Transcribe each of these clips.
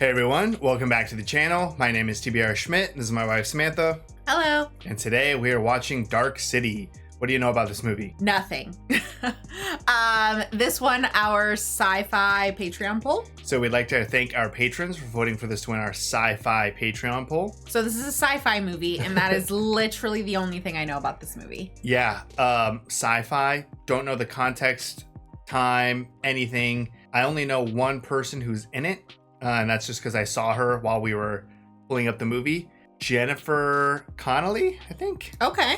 Hey everyone, welcome back to the channel. My name is TBR Schmitt. This is my wife Samantha. Hello. And today we are watching Dark City. What do you know about this movie? Nothing. This one, our sci-fi Patreon poll. So we'd like to thank our patrons for voting for this to win our sci-fi Patreon poll. So this is a sci-fi movie, and that is literally the only thing I know about this movie. Yeah, sci-fi. Don't know the context, time, anything. I only know one person who's in it, and that's just because I saw her while we were pulling up the movie. Jennifer Connelly, I think. Okay.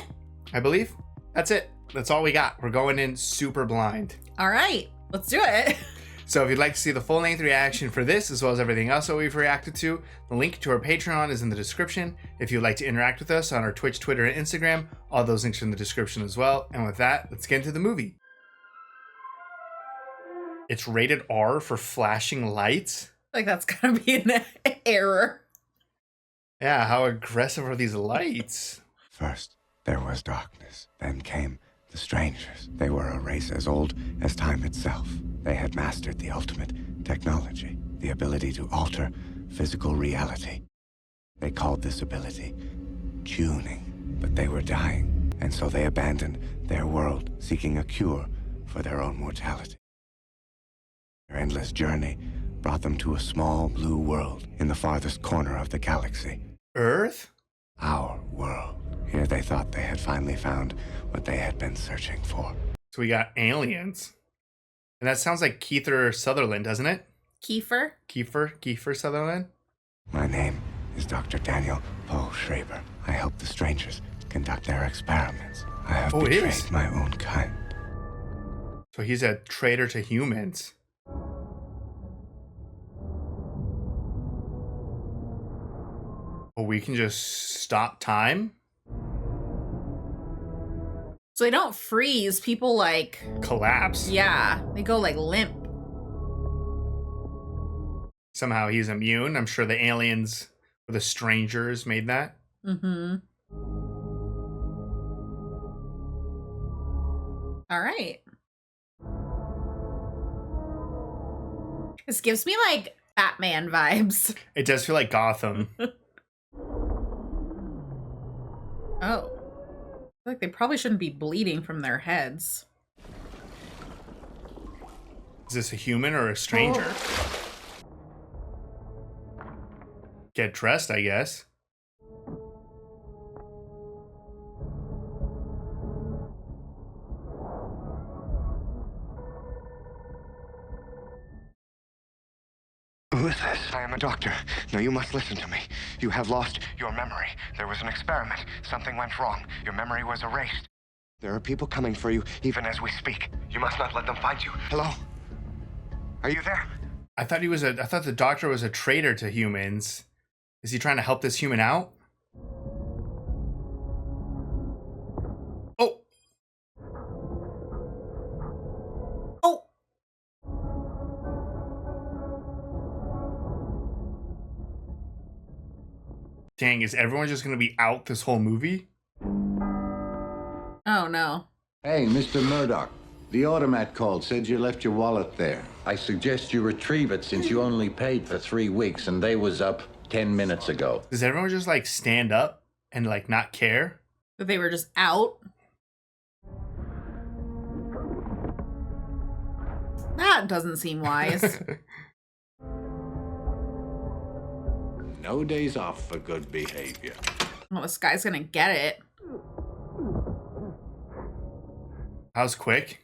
I believe. That's it. That's all we got. We're going in super blind. All right, let's do it. So if you'd like to see the full-length reaction for this, as well as everything else that we've reacted to, the link to our Patreon is in the description. If you'd like to interact with us on our Twitch, Twitter, and Instagram, all those links are in the description as well. And with that, let's get into the movie. It's rated R for flashing lights. Like that's gonna be an error. Yeah, how aggressive are these lights? First, there was darkness. Then came the strangers. They were a race as old as time itself. They had mastered the ultimate technology, the ability to alter physical reality. They called this ability tuning, but they were dying, and so they abandoned their world, seeking a cure for their own mortality. Their endless journey brought them to a small blue world in the farthest corner of the galaxy. Earth? Our world. Here they thought they had finally found what they had been searching for. So we got aliens. And that sounds like Kiefer Sutherland, doesn't it? Kiefer? Kiefer Sutherland? My name is Dr. Daniel Poe Schreiber. I help the strangers conduct their experiments. I have betrayed my own kind. So he's a traitor to humans. Well, we can just stop time? So they don't freeze. People like Collapse. Yeah, they go like limp. Somehow he's immune. I'm sure the aliens or the strangers made that. Mm-hmm. All right. This gives me like Batman vibes. It does feel like Gotham. Oh. I feel like they probably shouldn't be bleeding from their heads. Is this a human or a stranger? Oh. Get dressed, I guess. Who is this? I am a doctor. Now you must listen to me. You have lost your memory. There was an experiment. Something went wrong. Your memory was erased. There are people coming for you even as we speak. You must not let them find you. Hello? Are you there? I thought the doctor was a traitor to humans. Is he trying to help this human out? Oh. Oh. Dang, is everyone just going to be out this whole movie? Oh, no. Hey, Mr. Murdoch. The automat called, said you left your wallet there. I suggest you retrieve it since you only paid for 3 weeks and they was up 10 minutes ago. Does everyone just like stand up and like not care? That they were just out? That doesn't seem wise. No days off for good behavior. Oh, this guy's gonna get it. How's quick?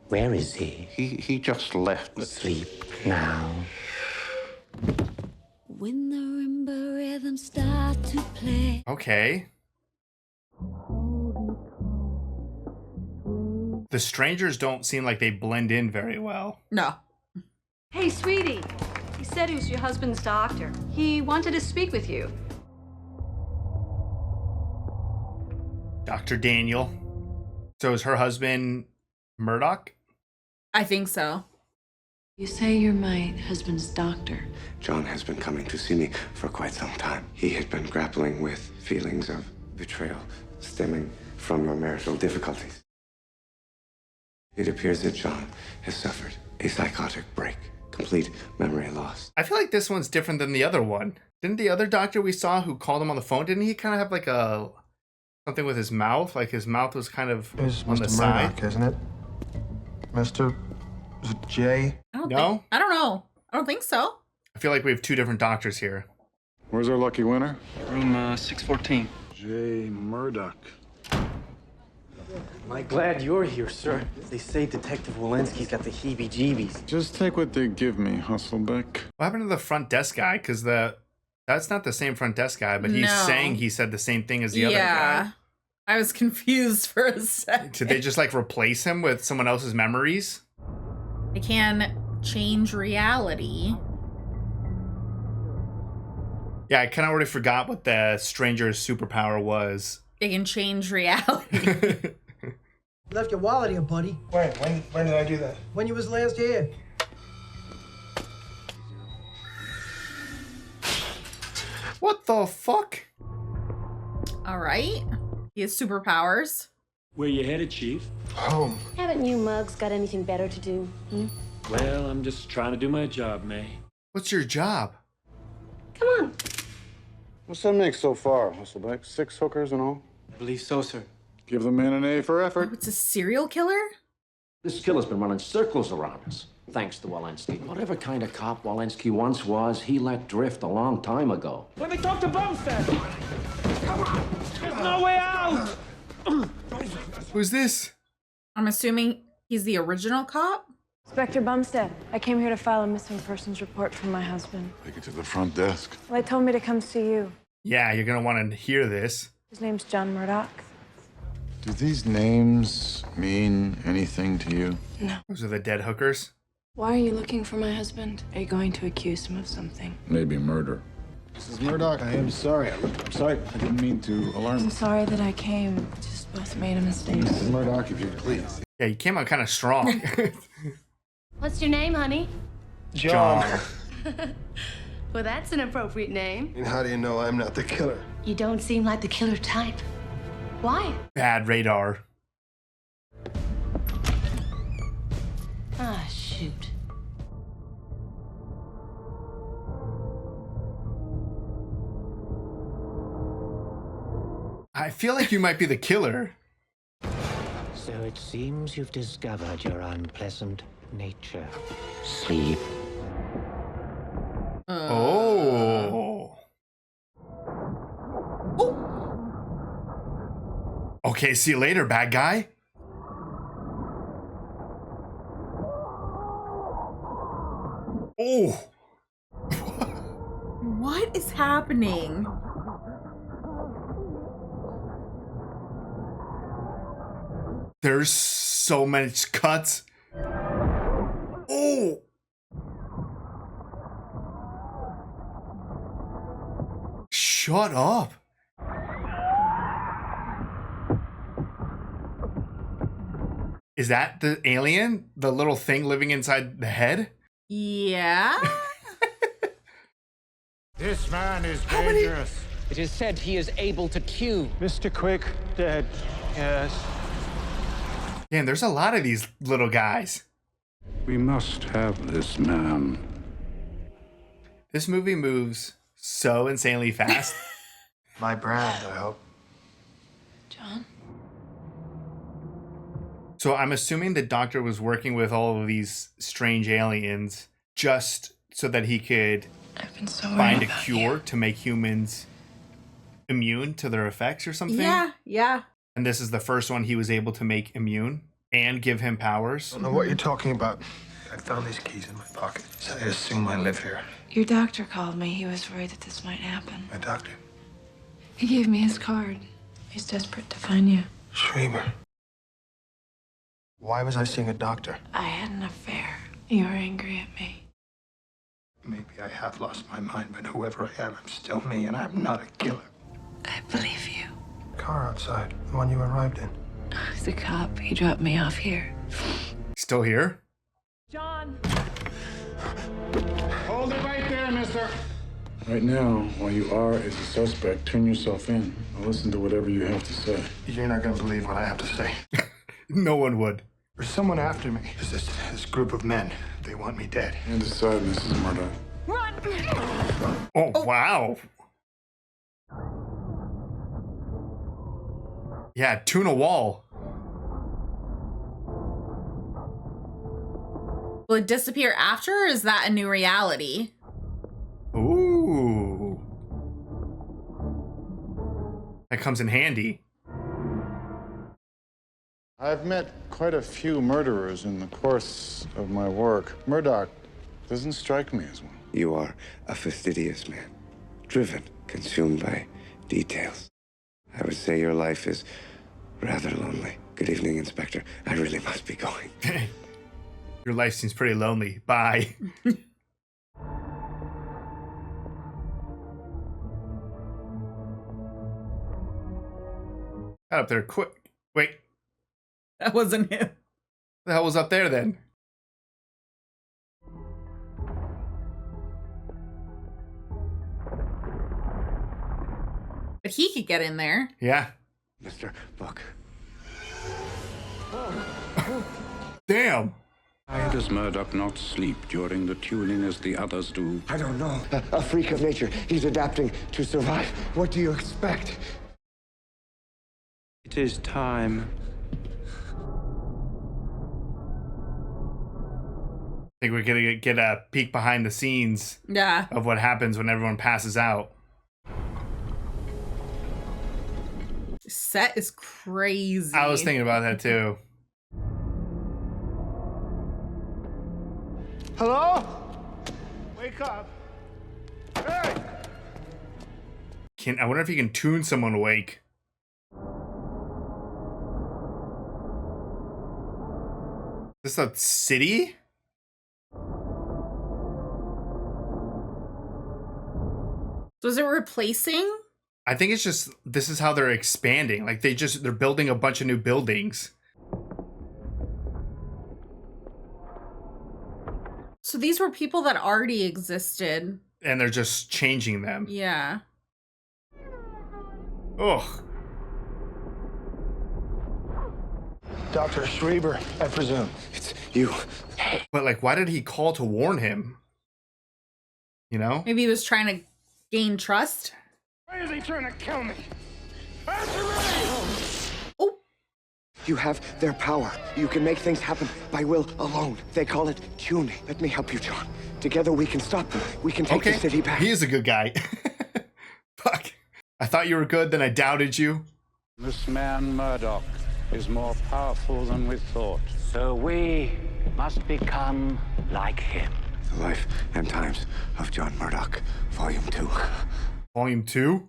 Where is he? He just left. Sleep now. When the marimba rhythms start to play. Okay. The strangers don't seem like they blend in very well. No. Hey, sweetie. He said he was your husband's doctor. He wanted to speak with you. Dr. Daniel. So is her husband Murdoch? I think so. You say you're my husband's doctor. John has been coming to see me for quite some time. He had been grappling with feelings of betrayal stemming from your marital difficulties. It appears that John has suffered a psychotic break complete memory loss. I feel like this one's different than the other one. Didn't the other doctor we saw who called him on the phone, didn't he kind of have like a something with his mouth? Like his mouth was kind of It's on Mr. the side. Murdoch, isn't it? Mr. Is it J? I don't No? think, I don't know. I don't think so. I feel like we have two different doctors here. Where's our lucky winner? Room 614. J. Murdoch. Am I glad you're here, sir? They say Detective Walensky's got the heebie-jeebies. Just take what they give me, Hustlebeck. What happened to the front desk guy? Because that's not the same front desk guy, but he's No. saying he said the same thing as the other guy. I was confused for a second. Did they just like replace him with someone else's memories? They can change reality. Yeah, I kind of already forgot what the stranger's superpower was. They can change reality. You left your wallet here, buddy. When did I do that? When you was last here. What the fuck? All right. He has superpowers. Where you headed, Chief? Home. Haven't you mugs got anything better to do? Well, I'm just trying to do my job, May. What's your job? Come on. What's that make so far, Hustlebeck? 6 hookers and all? I believe so, sir. Give the man an A for Oh, effort. it's a serial killer? This killer's been running circles around us, thanks to Walensky. Whatever kind of cop Walensky once was, he let drift a long time ago. Let me talk to Bumstead! Come on! There's no way out! Who's this? I'm assuming he's the original cop? Inspector Bumstead, I came here to file a missing persons report for my husband. Take it to the front desk. Well, they told me to come see you. Yeah, you're gonna want to hear this. His name's John Murdoch. Do these names mean anything to you? No. Those are the dead hookers. Why are you looking for my husband? Are you going to accuse him of something? Maybe murder. Mrs. Murdoch, I am sorry. I'm sorry. I didn't mean to alarm I'm you. sorry that I came. Just both made a mistake. Mrs. Murdoch, if you please. Yeah, you came out kind of strong. What's your name, honey? John. Well, that's an appropriate name. And how do you know I'm not the killer? You don't seem like the killer type. Why? Bad radar. Ah, shoot. I feel like you might be the killer. So it seems you've discovered your unpleasant nature. Sleep. Oh. Okay, see you later, bad guy. Oh. What is happening? There's so many cuts. Oh. Shut up. Is that the alien? The little thing living inside the head? Yeah? This man is dangerous. It is said he is able to cue. Mr. Quick, dead. Yes. Man, there's a lot of these little guys. We must have this man. This movie moves so insanely fast. My brand, I hope. John? So I'm assuming the doctor was working with all of these strange aliens just so that he could I've been so find a worried about cure you. to make humans immune to their effects or something. Yeah. And this is the first one he was able to make immune and give him powers. I don't know what you're talking about. I found these keys in my pocket. So I assume I live here. Your doctor called me. He was worried that this might happen. My doctor? He gave me his card. He's desperate to find you. Schreiber. Why was I seeing a doctor? I had an affair. You were angry at me. Maybe I have lost my mind, but whoever I am, I'm still me, and I'm not a killer. I believe you. Car outside, the one you arrived in. The cop, he dropped me off here. Still here? John! Hold it right there, mister. Right now, while you are as a suspect, turn yourself in. I'll listen to whatever you have to say. You're not gonna believe what I have to say. No one would. There's someone after me. There's this group of men. They want me dead. And decide, Mrs. Murdoch. Oh, wow. Yeah, tuna wall. Will it disappear after, or is that a new reality? Ooh. That comes in handy. I've met quite a few murderers in the course of my work. Murdoch doesn't strike me as one. You are a fastidious man, driven, consumed by details. I would say your life is rather lonely. Good evening, Inspector. I really must be going. Your life seems pretty lonely. Bye. Got up there quick. Wait. That wasn't him. The hell was up there then? But he could get in there. Yeah. Mr. Book. Damn. Why does Murdoch not sleep during the tuning as the others do? I don't know. A freak of nature. He's adapting to survive. What do you expect? It is time. I think we're gonna get a peek behind the scenes of what happens when everyone passes out. Set is crazy. I was thinking about that too. Hello? Wake up. Hey! I wonder if you can tune someone awake. Is this a city? So is it replacing? I think it's just, this is how they're expanding. Like they're building a bunch of new buildings. So these were people that already existed. And they're just changing them. Yeah. Ugh. Dr. Schreiber, I presume. It's you. But like, why did he call to warn him? You know? Maybe he was trying to gain trust. Why is he trying to kill me? Oh. You have their power. You can make things happen by will alone. They call it tuning. Let me help you, John. Together we can stop them. We can take the city back. He is a good guy. Fuck. I thought you were good, then I doubted you. This man Murdoch is more powerful than we thought. So we must become like him. The Life and Times of John Murdoch, Volume 2. Volume 2?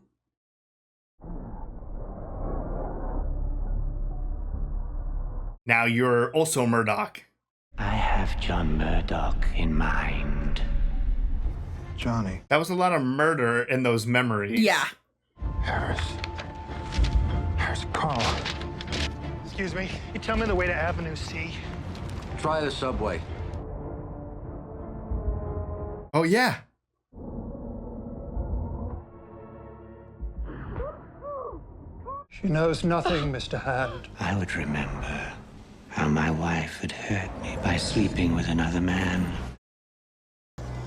Now you're also Murdoch. I have John Murdoch in mind. Johnny. That was a lot of murder in those memories. Yeah. Harris. Carl. Excuse me. You tell me the way to Avenue C? Try the subway. Oh, yeah. She knows nothing, Mr. Hand. I would remember how my wife had hurt me by sleeping with another man.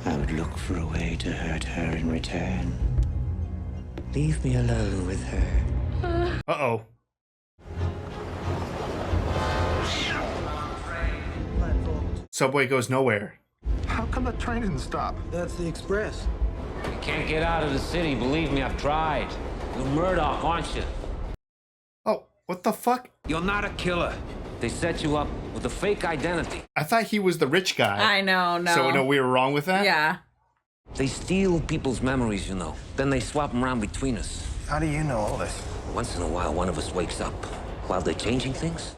I would look for a way to hurt her in return. Leave me alone with her. Uh-oh. Subway goes nowhere. How come the train didn't stop? That's the express. You can't get out of the city, believe me, I've tried. You're Murdoch, aren't you? Oh, what the fuck? You're not a killer. They set you up with a fake identity. I thought he was the rich guy. I know, no. So no, we were wrong with that? Yeah. They steal people's memories, you know. Then they swap them around between us. How do you know all this? Once in a while, one of us wakes up. While they're changing things,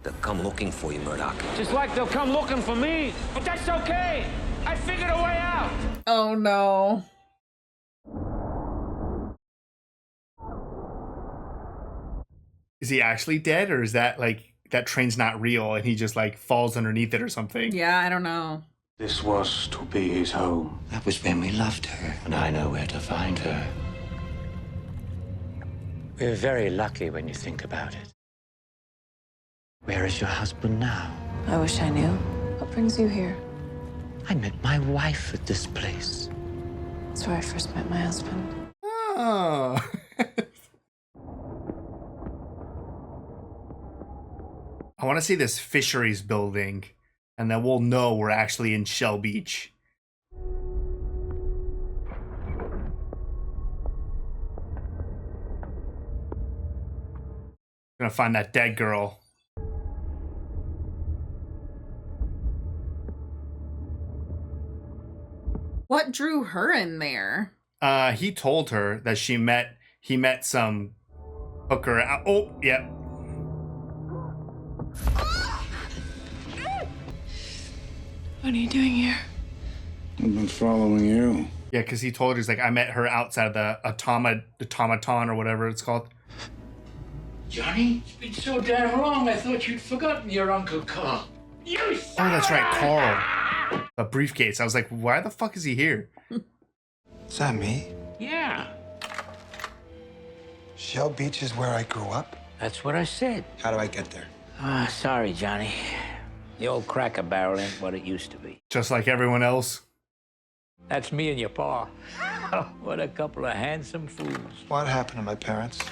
they'll come looking for you, Murdoch. Just like they'll come looking for me. But that's okay. I figured a way out. Oh, no. Is he actually dead, or is that like that train's not real and he just like falls underneath it or something? Yeah, I don't know. This was to be his home. That was when we loved her, and I know where to find her. We're very lucky when you think about it. Where is your husband now? I wish I knew. What brings you here? I met my wife at this place. That's where I first met my husband. Oh. I want to see this fisheries building, and then we'll know we're actually in Shell Beach. Gonna find that dead girl. What drew her in there? He told her that he met some hooker out. Oh, yep. What are you doing here? I've been following you. Yeah, because he told her, he's like, I met her outside of the automaton or whatever it's called. Johnny, it's been so damn long, I thought you'd forgotten your Uncle Carl. You Oh, that's right, Carl. A briefcase. I was like, why the fuck is he here? Is that me? Yeah, Shell Beach is where I grew up? that's what I said. How do I get there? Sorry, Johnny. The old Cracker Barrel ain't what it used to be. Just like everyone else. That's me and your pa. What a couple of handsome fools. What happened to my parents?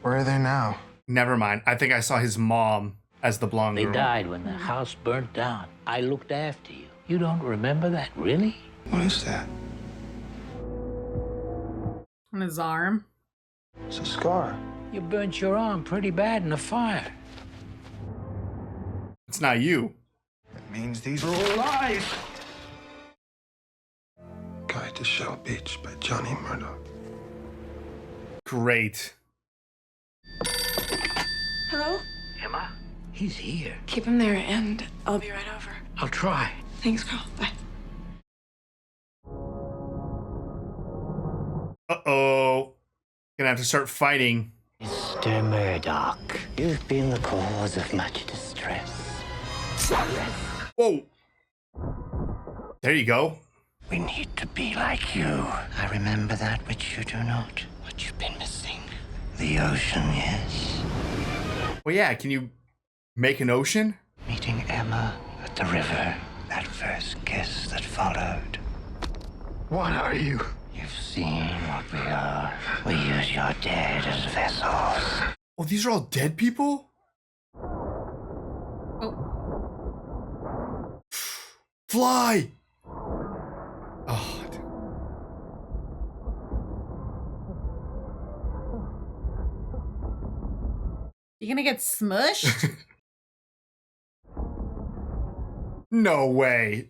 Where are they now? Never mind. I think I saw his mom as the blonde They girl. died when the house burnt down. I looked after you. You don't remember that, really? What is that? On his arm. It's a scar. You burnt your arm pretty bad in a fire. It's not you. It means these are all lies. Guide to Shell Beach by Johnny Murdoch. Great. Hello? Emma? He's here. Keep him there and I'll be right over. I'll try. Thanks, Carl. Bye. Uh-oh. Gonna have to start fighting. Mr. Murdoch, you've been the cause of much distress. Whoa. There you go. We need to be like you. I remember that which you do not. What you've been missing. The ocean, yes. Well, yeah, can you make an ocean? Meeting Emma at the river. That first kiss that followed. What are you? You've seen what we are. We use your dead as vessels. Oh, these are all dead people? Oh. Fly! Oh. You gonna get smushed? No way.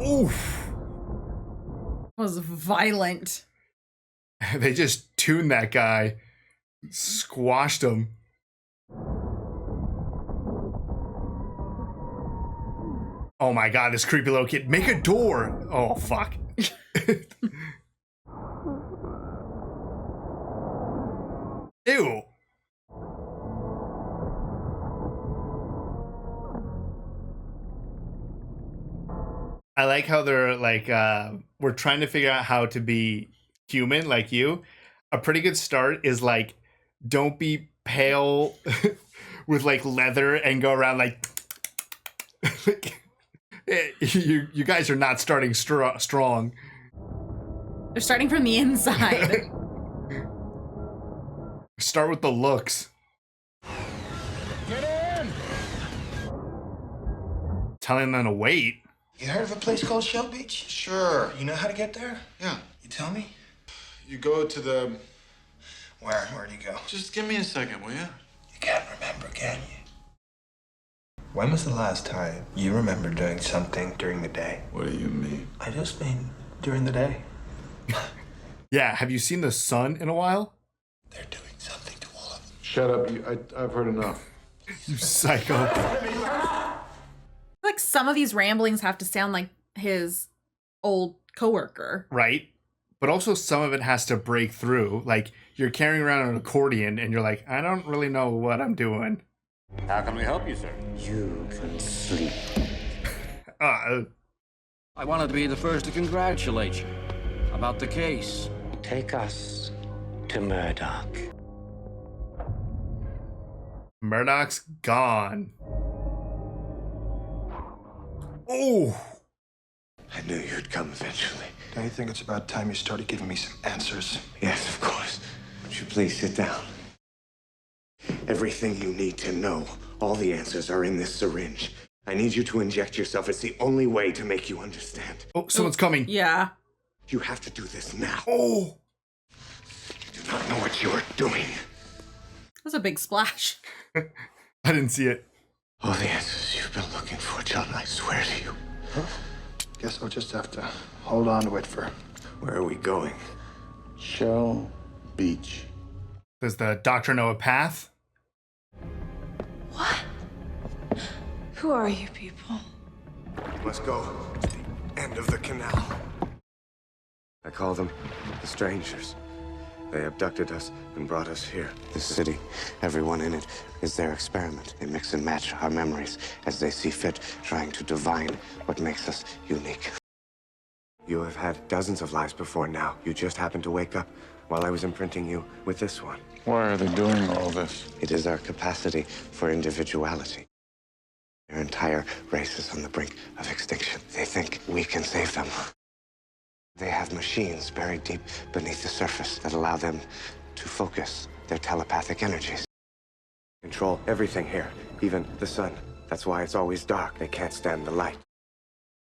Oof. Was violent. They just tuned that guy. Squashed him. Oh my god, this creepy little kid. Make a door. Oh, fuck. Ew. I like how they're like, we're trying to figure out how to be human like you. A pretty good start is like, don't be pale with like leather and go around like, you guys are not starting strong. They're starting from the inside. Start with the looks. Get in! Telling them to wait. You heard of a place called Shell Beach? Sure. You know how to get there? Yeah. You tell me? You go to the... Where do you go? Just give me a second, will you? You can't remember, can you? When was the last time you remember doing something during the day? What do you mean? I just mean during the day. Yeah, have you seen the sun in a while? They're doing something to all of them. Shut up. I've heard enough. You psycho. Like some of these ramblings have to sound like his old coworker. Right? But also some of it has to break through. Like, you're carrying around an accordion and you're like, I don't really know what I'm doing. How can we help you, sir? You can sleep. I wanted to be the first to congratulate you about the case. Take us to Murdoch. Murdoch's gone. Oh! I knew you'd come eventually. Don't you think it's about time you started giving me some answers? Yes, of course. Would you please sit down? Everything you need to know, all the answers are in this syringe. I need you to inject yourself. It's the only way to make you understand. Oh, someone's coming. Yeah. You have to do this now. Oh! You do not know what you are doing. That's a big splash. I didn't see it. All the answers you've been looking for, John, I swear to you. Guess I'll just have to hold on to it for... Where are we going? Shell Beach. Does the doctor know a path? What? Who are you people? We must go to the end of the canal. I call them the strangers. They abducted us and brought us here. This city, everyone in it, is their experiment. They mix and match our memories as they see fit, trying to divine what makes us unique. You have had dozens of lives before now. You just happened to wake up while I was imprinting you with this one. Why are they doing all this? It is our capacity for individuality. Their entire race is on the brink of extinction. They think we can save them. They have machines buried deep beneath the surface that allow them to focus their telepathic energies. Control everything here, even the sun. That's why it's always dark. They can't stand the light.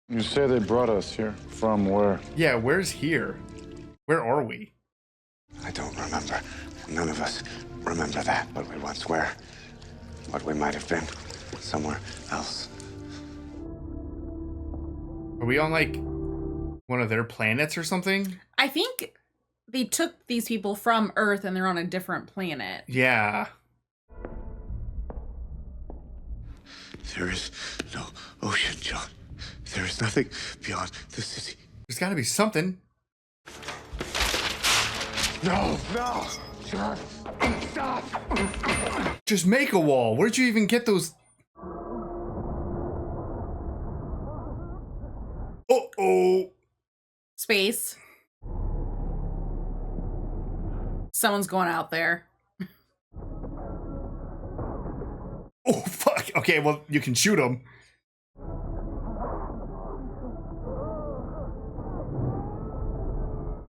You say they brought us here. From where? Yeah, where's here? Where are we? I don't remember. None of us remember that. What we once were. What we might have been. Somewhere else. Are we on, like, one of their planets or something? I think they took these people from Earth and they're on a different planet. Yeah. There is no ocean, John. There is nothing beyond the city. There's gotta be something. No, no, John, stop. Just make a wall. Where'd you even get those? Uh-oh. Space. Someone's going out there. Oh, fuck. Okay, well, you can shoot him.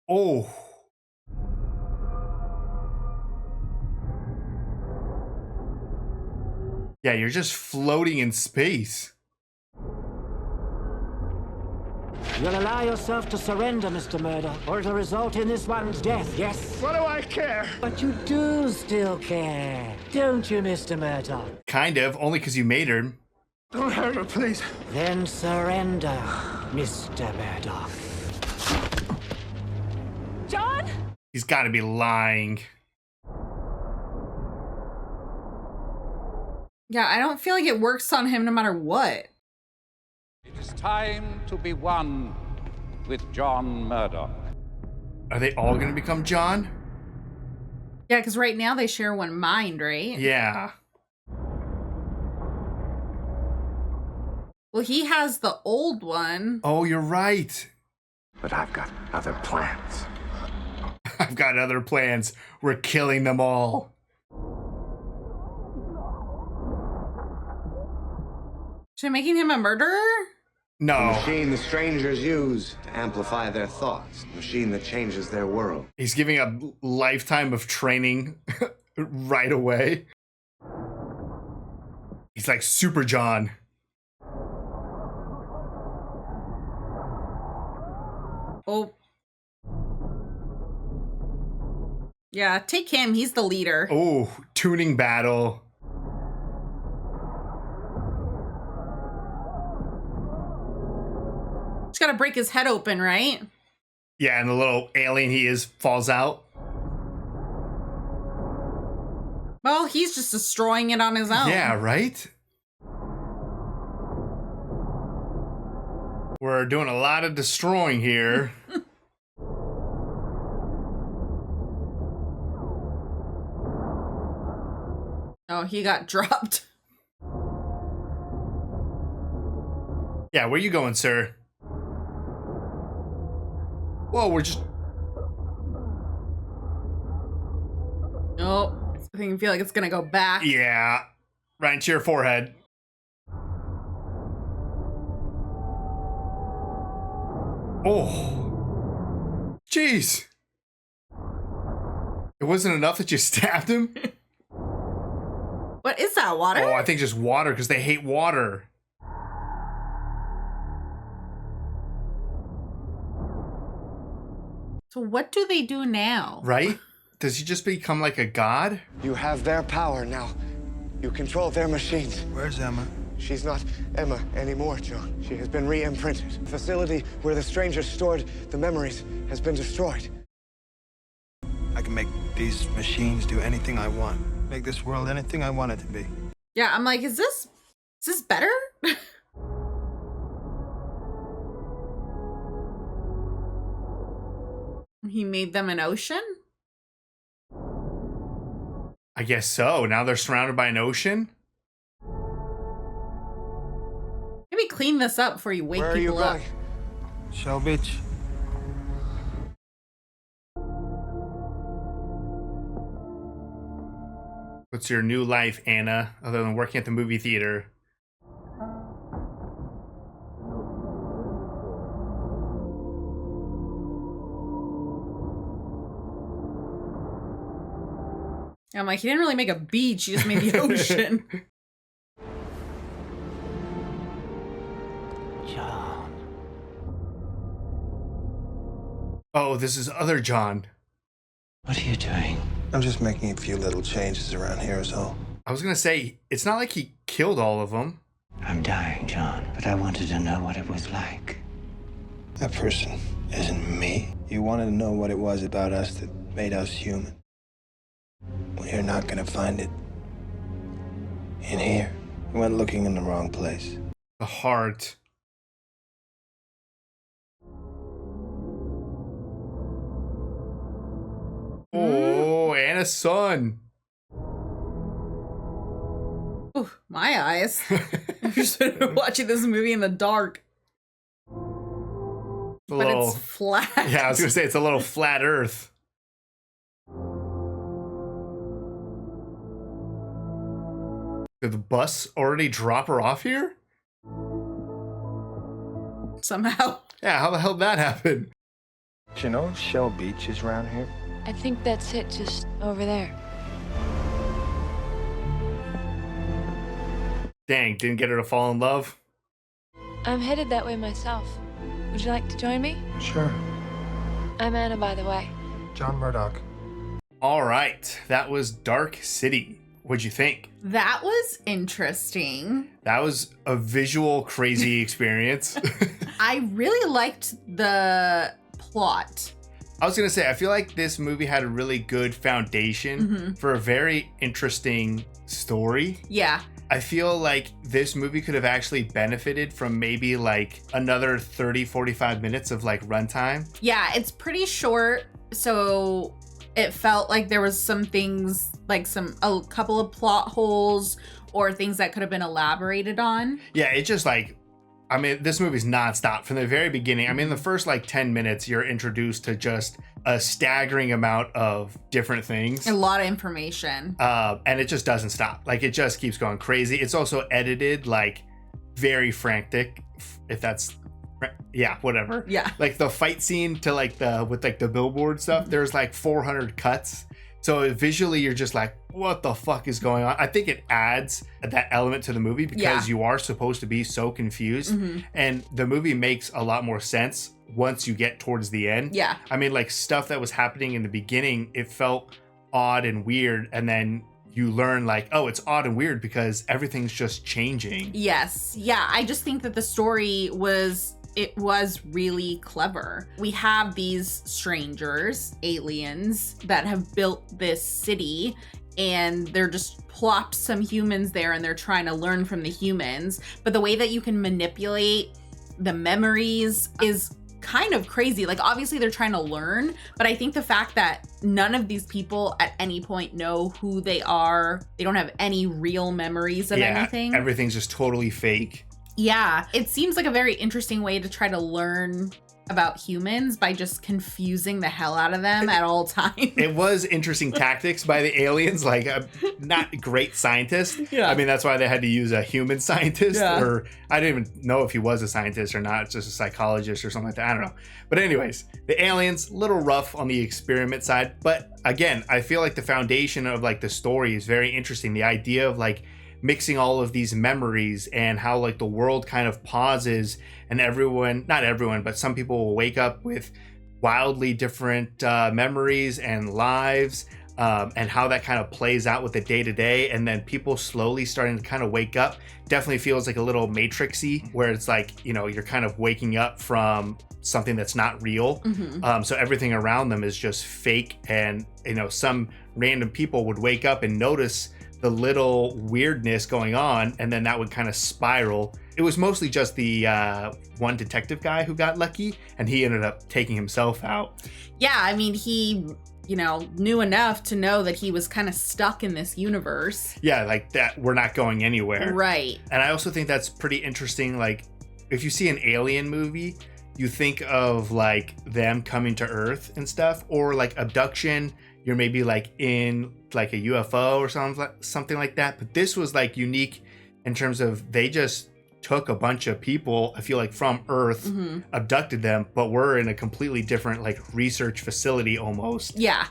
Oh. Yeah, you're just floating in space. You'll allow yourself to surrender, Mr. Murdoch, or it'll result in this one's death, yes? What do I care? But you do still care, don't you, Mr. Murdoch? Kind of, only because you made her. Don't hurt her, please. Then surrender, Mr. Murdoch. John? He's got to be lying. Yeah, I don't feel like it works on him no matter what. It is time to be one with John Murdoch. Are they all going to become John? Yeah, because right now they share one mind, right? Yeah. Well, he has the old one. Oh, you're right. But I've got other plans. I've got other plans. We're killing them all. Should I making him a murderer? No. The machine the strangers use to amplify their thoughts. The machine that changes their world. He's giving a lifetime of training right away. He's like Super John. Oh. Yeah, take him. He's the leader. Oh, tuning battle. Just gotta break his head open, right? Yeah, and the little alien he is falls out. Well, he's just destroying it on his own. Yeah, right? We're doing a lot of destroying here. Oh, he got dropped. Yeah, where you going, sir? Whoa, we're just... Oh, I feel like it's gonna go back. Yeah, right into your forehead. Oh. Jeez. It wasn't enough that you stabbed him? What is that, water? Oh, I think just water, because they hate water. So what do they do now? Right? Does he just become like a god? You have their power now. You control their machines. Where's Emma? She's not Emma anymore, John. She has been re-imprinted. The facility where the strangers stored the memories has been destroyed. I can make these machines do anything I want. Make this world anything I want it to be. Yeah, I'm like, is this better? He made them an ocean? I guess so. Now they're surrounded by an ocean? Maybe clean this up before you wake Where are you people up. going? Shell Beach. What's your new life, Anna, other than working at the movie theater? I'm like, he didn't really make a beach, he just made the ocean. John. Oh, this is other John. What are you doing? I'm just making a few little changes around here is all. I was gonna say, it's not like he killed all of them. I'm dying, John, but I wanted to know what it was like. That person isn't me. You wanted to know what it was about us that made us human. Well, you're not gonna find it in here. You went looking in the wrong place. The heart. Oh, Anna's son. Ooh, my eyes. I've just been watching this movie in the dark. But it's flat. Yeah, I was gonna say it's a little flat Earth. Did the bus already drop her off here? Somehow. Yeah, how the hell did that happen? Do you know if Shell Beach is around here? I think that's it, just over there. Dang, didn't get her to fall in love? I'm headed that way myself. Would you like to join me? Sure. I'm Anna, by the way. John Murdoch. All right, that was Dark City. What'd you think? That was interesting. That was a visual crazy experience. I really liked the plot. I was gonna say, I feel like this movie had a really good foundation for a very interesting story. Yeah. I feel like this movie could have actually benefited from maybe like another 30-45 minutes of like runtime. Yeah, it's pretty short, so it felt like there was some things, like a couple of plot holes or things that could have been elaborated on. Yeah, it just like, I mean, this movie's nonstop from the very beginning. I mean, the first like 10 minutes, you're introduced to just a staggering amount of different things. A lot of information. And it just doesn't stop. Like, it just keeps going crazy. It's also edited like very frantic, if that's, yeah, whatever. Yeah. Like the fight scene to like with the billboard stuff, there's like 400 cuts. So visually, you're just like, what the fuck is going on? I think it adds that element to the movie because you are supposed to be so confused. And the movie makes a lot more sense once you get towards the end. Yeah. I mean, like stuff that was happening in the beginning, it felt odd and weird. And then you learn like, oh, it's odd and weird because everything's just changing. Yes. Yeah. I just think that the story was really clever. We have these strangers, aliens, that have built this city, and they're just plopped some humans there and they're trying to learn from the humans. But the way that you can manipulate the memories is kind of crazy. Like, obviously they're trying to learn, but I think the fact that none of these people at any point know who they are, they don't have any real memories of anything. Everything's just totally fake. Yeah, it seems like a very interesting way to try to learn about humans by just confusing the hell out of them at all times. It was interesting tactics by the aliens, like not great scientists. Yeah. I mean, that's why they had to use a human scientist, Yeah. or I didn't even know if he was a scientist or not, just a psychologist or something like that. I don't know. But anyways, the aliens, little rough on the experiment side. But again, I feel like the foundation of like the story is very interesting. The idea of like mixing all of these memories and how like the world kind of pauses and not everyone, but some people will wake up with wildly different memories and lives, and how that kind of plays out with the day to day. And then people slowly starting to kind of wake up. Definitely feels like a little Matrixy, where it's like, you know, you're kind of waking up from something that's not real. So everything around them is just fake. And, you know, some random people would wake up and notice the little weirdness going on, and then that would kind of spiral. It was mostly just the one detective guy who got lucky, and he ended up taking himself out. Yeah, I mean, he, you know, knew enough to know that he was kind of stuck in this universe. Yeah, like that, we're not going anywhere. Right. And I also think that's pretty interesting. Like, if you see an alien movie, you think of like them coming to Earth and stuff, or like abduction. You're maybe like in like a UFO or something like that. But this was like unique in terms of they just took a bunch of people, I feel like, from Earth, abducted them, but we're in a completely different like research facility almost. Yeah.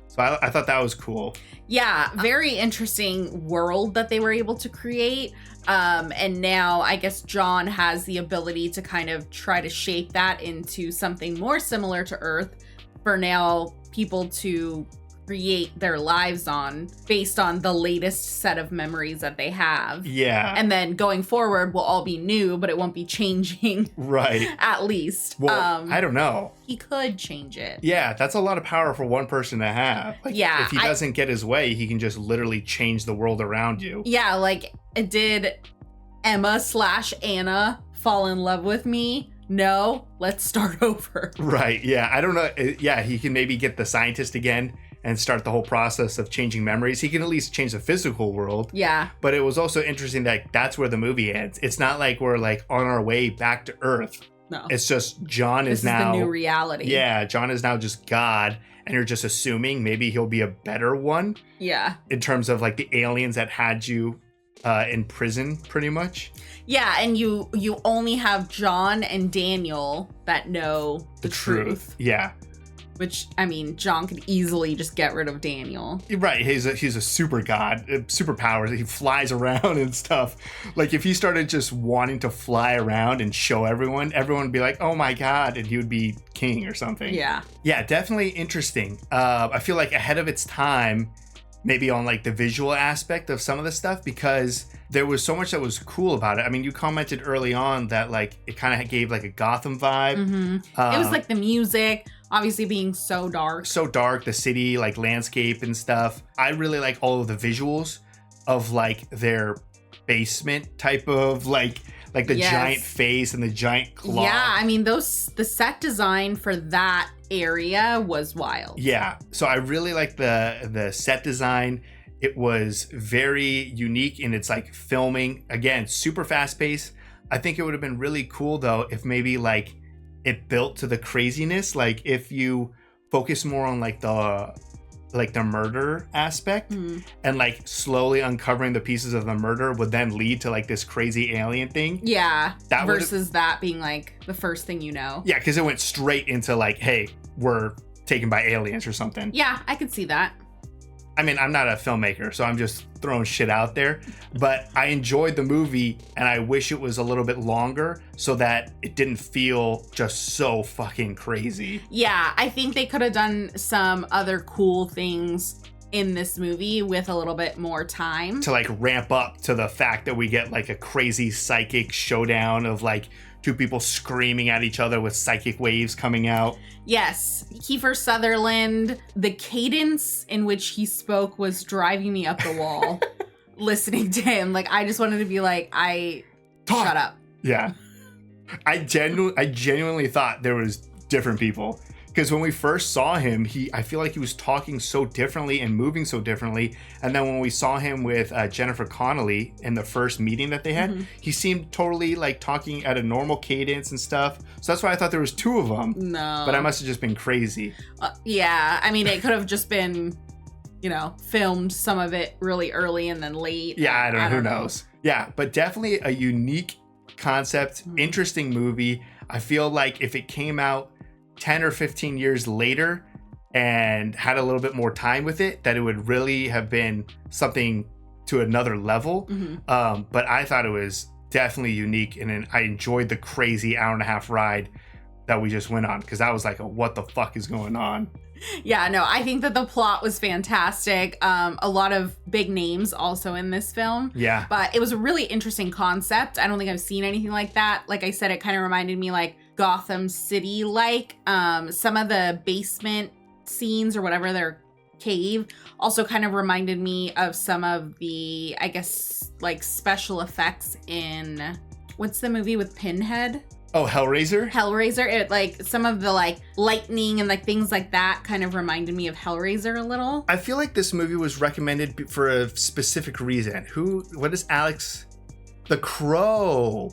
So I thought that was cool. Yeah, very interesting world that they were able to create. And now I guess John has the ability to kind of try to shape that into something more similar to Earth for now people to create their lives on based on the latest set of memories that they have. Yeah. And then going forward will all be new, but it won't be changing. Right. At least. Well, I don't know. He could change it. Yeah, that's a lot of power for one person to have. Like, yeah. If he doesn't get his way, he can just literally change the world around you. Yeah, like, did Emma/Anna fall in love with me? No, let's start over. Right, yeah. I don't know. Yeah, he can maybe get the scientist again and start the whole process of changing memories. He can at least change the physical world. Yeah. But it was also interesting that that's where the movie ends. It's not like we're like on our way back to Earth. No. It's just John This is now the new reality. Yeah, John is now just God, and you're just assuming maybe he'll be a better one. Yeah. In terms of like the aliens that had you in prison, pretty much. Yeah, and you only have John and Daniel that know the truth. Yeah. Which, I mean, John could easily just get rid of Daniel. Right, he's a super god, superpowers. He flies around and stuff. Like, if he started just wanting to fly around and show everyone would be like, oh my god, and he would be king or something. Yeah. Yeah, definitely interesting. I feel like ahead of its time, maybe on like the visual aspect of some of the stuff, because there was so much that was cool about it. I mean, you commented early on that like it kind of gave like a Gotham vibe. It was like the music, obviously being so dark. So dark, the city, like landscape and stuff. I really like all of the visuals of like their basement type of like the giant face and the giant claw. Yeah, I mean the set design for that area was wild. Yeah, so I really like the set design. It was very unique in its like filming. Again, super fast paced. I think it would have been really cool though if maybe like it built to the craziness. Like if you focus more on like the murder aspect and like slowly uncovering the pieces of the murder would then lead to like this crazy alien thing. Yeah, that versus that being like the first thing you know. Yeah, because it went straight into like, hey, we're taken by aliens or something. Yeah, I could see that. I mean, I'm not a filmmaker, so I'm just throwing shit out there, but I enjoyed the movie and I wish it was a little bit longer so that it didn't feel just so fucking crazy. Yeah, I think they could have done some other cool things in this movie with a little bit more time. To like ramp up to the fact that we get like a crazy psychic showdown of like two people screaming at each other with psychic waves coming out. Yes, Kiefer Sutherland, the cadence in which he spoke was driving me up the wall listening to him. Like, I just wanted to be like, shut up. Yeah. I genuinely thought there was different people Because when we first saw him, I feel like he was talking so differently and moving so differently. And then when we saw him with Jennifer Connelly in the first meeting that they had, he seemed totally like talking at a normal cadence and stuff. So that's why I thought there was two of them. No. But I must have just been crazy. Yeah, I mean, it could have just been, filmed some of it really early and then late. Yeah, I don't know. Who knows? Yeah, but definitely a unique concept, interesting movie. I feel like if it came out 10 or 15 years later and had a little bit more time with it, that it would really have been something to another level. But I thought it was definitely unique, and I enjoyed the crazy hour-and-a-half ride that we just went on, because that was like what the fuck is going on? Yeah, no, I think that the plot was fantastic. A lot of big names also in this film. Yeah. But it was a really interesting concept. I don't think I've seen anything like that. Like I said, it kind of reminded me like Gotham City, like some of the basement scenes or whatever, their cave, also kind of reminded me of some of the, I guess, like special effects in, what's the movie with Pinhead? Oh, Hellraiser? Hellraiser. It, like, some of the, like, lightning and, like, things like that kind of reminded me of Hellraiser a little. I feel like this movie was recommended for a specific reason. What is Alex? The Crow.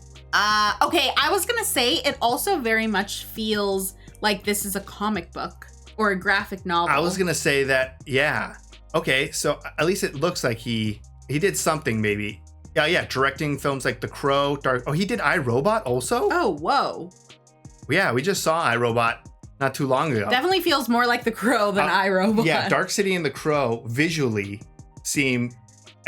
Okay, I was gonna say it also very much feels like this is a comic book or a graphic novel. I was gonna say that, yeah. Okay, so at least it looks like he did something maybe. Yeah, directing films like The Crow, he did iRobot also? Oh, whoa. Yeah, we just saw iRobot not too long ago. Definitely feels more like The Crow than iRobot. Yeah, Dark City and The Crow visually seem,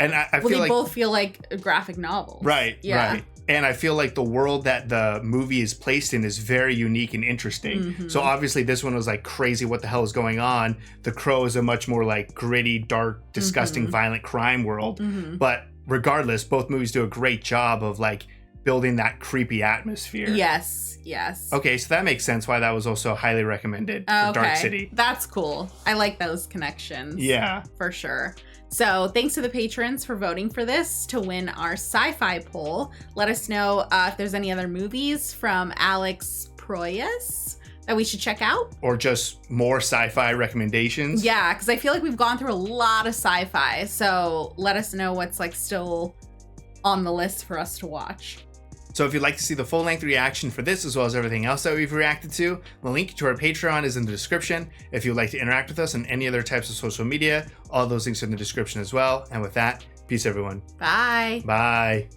and I feel like they both feel like graphic novels. Right, yeah. right. And I feel like the world that the movie is placed in is very unique and interesting. So obviously this one was like crazy, what the hell is going on? The Crow is a much more like gritty, dark, disgusting, violent crime world. But regardless, both movies do a great job of like building that creepy atmosphere. Yes. Okay, so that makes sense why that was also highly recommended for Dark City. That's cool. I like those connections. Yeah. For sure. So thanks to the patrons for voting for this to win our sci-fi poll. Let us know if there's any other movies from Alex Proyas that we should check out. Or just more sci-fi recommendations. Yeah, because I feel like we've gone through a lot of sci-fi. So let us know what's like still on the list for us to watch. So if you'd like to see the full-length reaction for this as well as everything else that we've reacted to, the link to our Patreon is in the description. If you'd like to interact with us on any other types of social media, all those links are in the description as well. And with that, peace everyone. Bye. Bye.